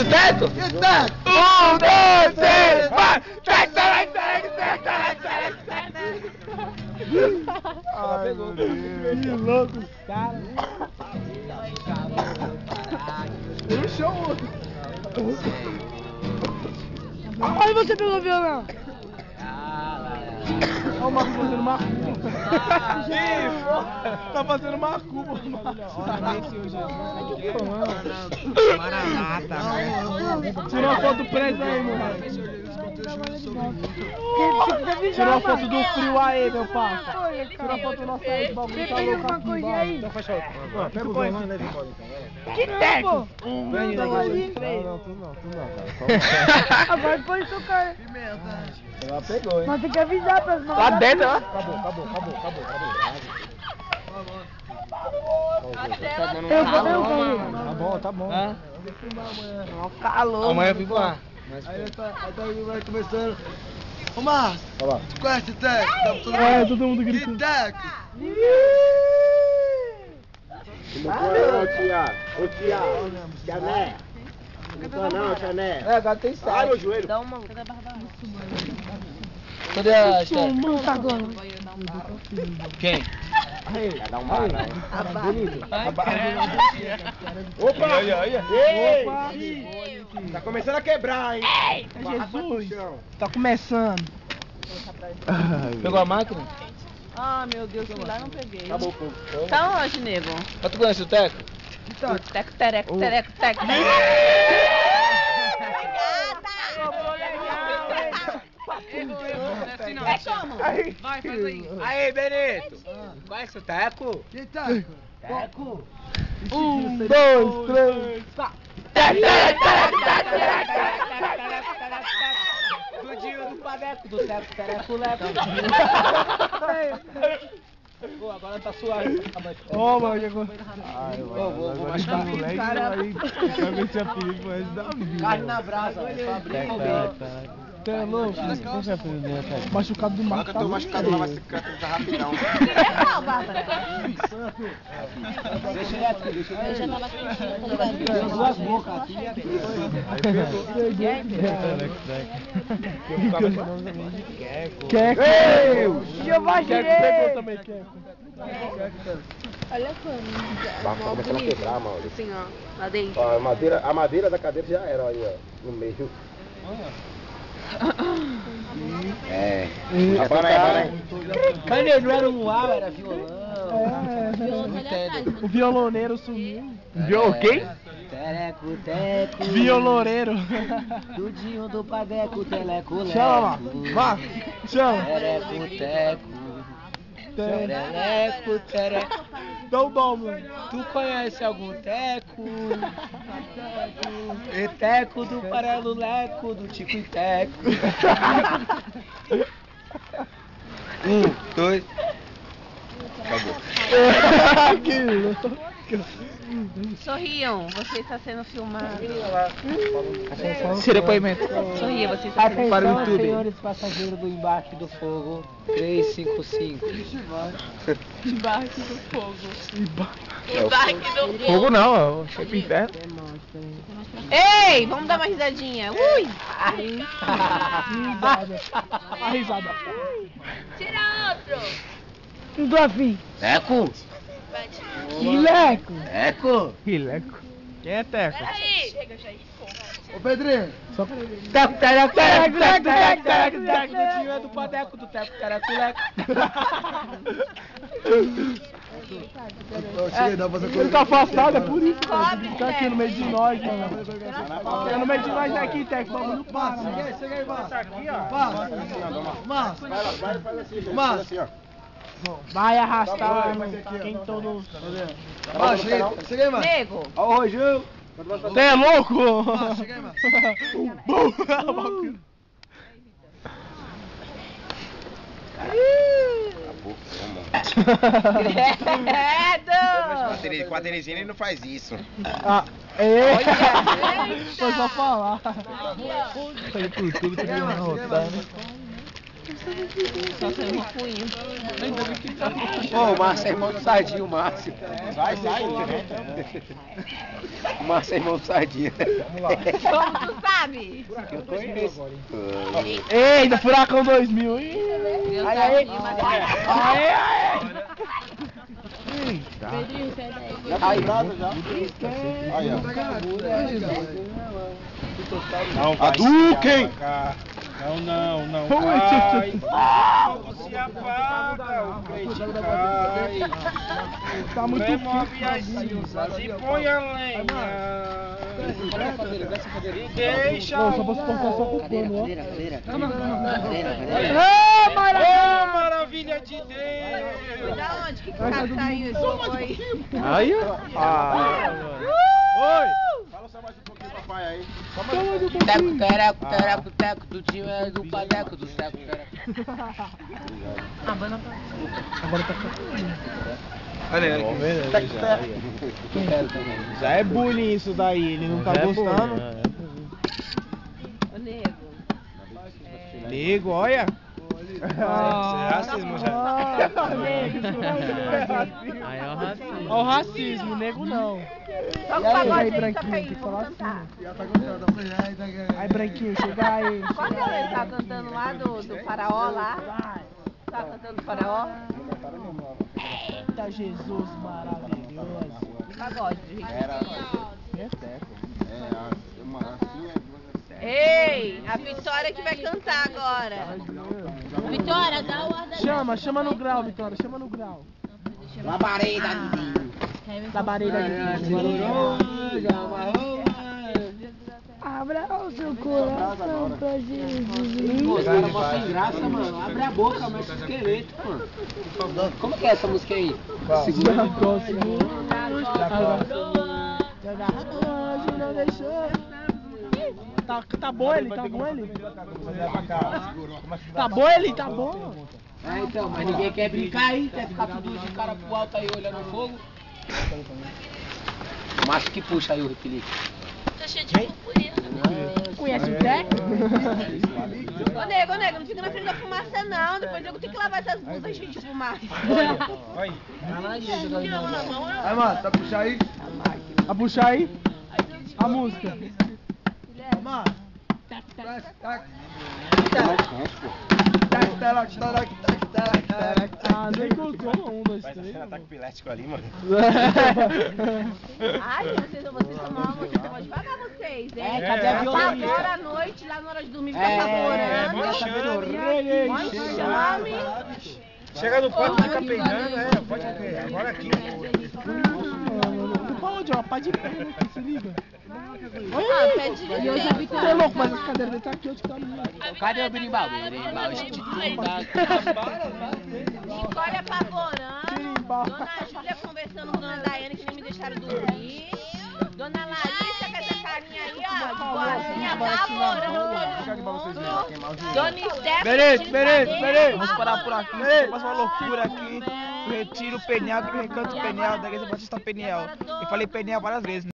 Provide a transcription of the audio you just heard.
Teto? Teto! 1, 2, 3, vai! Teto! Ai, meu Deus. Que louco, cara. No chão. Ai, você pegou o violão. Olha o Marcos fazendo macumba. Tá fazendo macumba. Tira uma foto presa aí, mano. Tira uma foto do frio aí, meu parça. Tira uma foto do nosso aí, do bagulho tá louco aqui embaixo. Então fecha o pega o violão e leva embora então. Que teco? Não, tu não. Agora pode tocar. Pimenta. Ela pegou, hein? Mas tem que avisar pra não. Lá dentro, ó. Acabou. Tá bom. Calor. Amanhã eu fico lá. Aí vai começando. Ô Márcio, tu conhece Teco? Todo mundo gritando. Teco! Ô Tiago, Chané. Não, Chané. Agora tem 7. Ai, meu joelho. Dá uma. Cadê a Steph? Quem? Dá um bar, né? Opa! Opa! Tá começando a quebrar, hein? Jesus! Tá começando. Pegou a máquina? Ah, meu Deus, fui lá e não peguei. Acabou o fogo. Tá onde, nego? Mas tu conhece o Teco? Teco, tereco, tereco, teco. É como? Vai, faz aí. Aí, Benito. Conhece o Teco? Que Teco? Teco. 1, 2, 3, tá. Tudinho do Padeco, do Teco, Tereco, Leco. Pô, agora tá suave. Ô, mano, chegou. Vou machucar. Aí, vai ver se a perigo vai dar vida. Carne na brasa, Fabrício foguete. Tá louco? Machucado do Marcos. Eu tô machucado lá, vai se cantar rapidão. Não, Bárbara. Deixa ele aqui, deixa ele Eu já tava sentindo. Tem as duas bocas aqui e aqui. Eu ficava chamando também de Queco. Queco! Giovanni pegou também, Queco. Olha quando. Tá começando a quebrar, mano. Assim, ó. Lá dentro. Ó, a madeira da cadeira já era, olha aí, ó. No meio. É. Abana aí. Mas não era um uau, era violão. O violoneiro sumiu. Viu quem? Tereco, teco. Violoneiro. Tudinho do Padeco, teleco, leco. Chama, vá. Chama. Tereco, teco. Tereco, tereco. Dá um dó, mano. Tu conhece algum Teco? E Teco do Parelo Leco, do Tico e Teco. 1, 2. Acabou. Que louco. Sorriam, você está sendo filmado. Seu depoimento. Sorria, você está sendo Para o filmado. YouTube. Senhores passageiros do embarque do fogo 355. Embarque do fogo. É Embarque do fogo. Fogo não, é o inferno. Ei, vamos dar uma risadinha. Ui! A risada. Tira outro. Não tô afim. Teco? Rileco. Teco? Rileco. Quem é Teco? Peraí. Chega, Jair. Ô Pedrinho. Teco, tereco, tereco, tereco, tereco, tereco, tereco, do time é do Padeco, do Teco, tereco, leco. Ele tá afastado, é por isso, cara. Tá aqui no meio de nós, mano. Tá no meio de nós aqui, Teco. Vamos no passo. Chega aí, Márcio. Aqui, ó. Márcio. Faz assim, ó. Vai arrastar quem todos. Chega aí, Márcio. Nego. Ó o Rogério. Você é louco? Chega aí, Márcio. Credo! Com a Terezinha ele não faz isso. Ah, é? Foi só falar. Foi por tudo que ele não rotar, né? Só saiu uma fuinha. Ô, o Márcio é irmão do Sardinha, o Márcio. Vai, O Márcio é irmão do Sardinha. Como tu sabe? Eu conheço. Eita, Furacão 2000. Ih. Meu Ai, Deus, ai. Matheus. Aê, aê. Aí, Aí, ó. Não, vai. Hadouken! Não Ui, vai. Fogo se apaga, o crente cai. Tá muito Remove as cinzas e põe a lenha. E deixa Ô, só posso cortar só com o pano, ó. Ô, maravilha de Deus. Da onde que saiu esse fogo aí? Aí, ó. Oi. Fala só mais um pouquinho, papai, aí. Teco, tereco, tereco, teco, do time é do padeco, do teco, tereco. Agora tá Já é bullying isso daí, ele não tá gostando. Ô, nego. Nego, olha. racismo Aí é o racismo. Ó o racismo, nego não. Toca o Aí, pagode aí, Branquinho, toca aí, tem que vamos falar cantar. Aí, Branquinho, chega aí. Qual que é ele tá cantando lá do faraó lá? Tá cantando do faraó? Eita, Jesus maravilhoso. Pagode, do Rick. Assim Ei, a Vitória que vai cantar agora. Vitória, dá o ar da Chama no grau, Vitória, chama no grau. Labareda, Da barreira de Abra o seu coração pra Jesus. Pô, os caras mó sem graça, mano. Abre a boca, mexe o esqueleto, mano. Como que é essa música aí? Segura na próxima. Não deixou. Tá bom ele? Tá bom ele? Tá bom ele? Tá bom? Ah, então, mas ninguém quer brincar aí, quer ficar tudo de cara pro alto aí olhando o fogo. O macho que puxa aí o Felipe. Tá cheio de purpurina. Conhece o Teco? Ô, nego, não fica na frente da fumaça não. Depois eu tenho que lavar essas blusas cheias de fumaça. Vai. Aí, mano, tá puxar aí? A puxar aí? A música. Ah, nem contou. 1, 2, 3. Tá com pilético ali, mano. Ai, vocês são mal, vocês estão devagar vocês, hein? Cadê a violência? Agora à noite, lá na hora de dormir, fica É, apavorando. mó Chame. Chega no ponto, fica pegando, pode ver. Agora aqui. Pra onde? Ó, pá de perna aqui, se liga. Ah, pede de Você é louco, mas as cadeiras dele tá aqui, onde que tá ali? Cadê o berimbau? Berimbau, Nicole apavorando. Dona Júlia conversando com Dona Daiane, que nem me deixaram dormir. Dona Larissa com essa carinha aí, ó, de boazinha, apavorando. Dona Stephanie. Vamos parar por aqui. Isso passa uma loucura aqui. Do Retiro Peniel, do Recanto Peniel, da Igreja Batista Peniel. Eu falei Peniel várias vezes.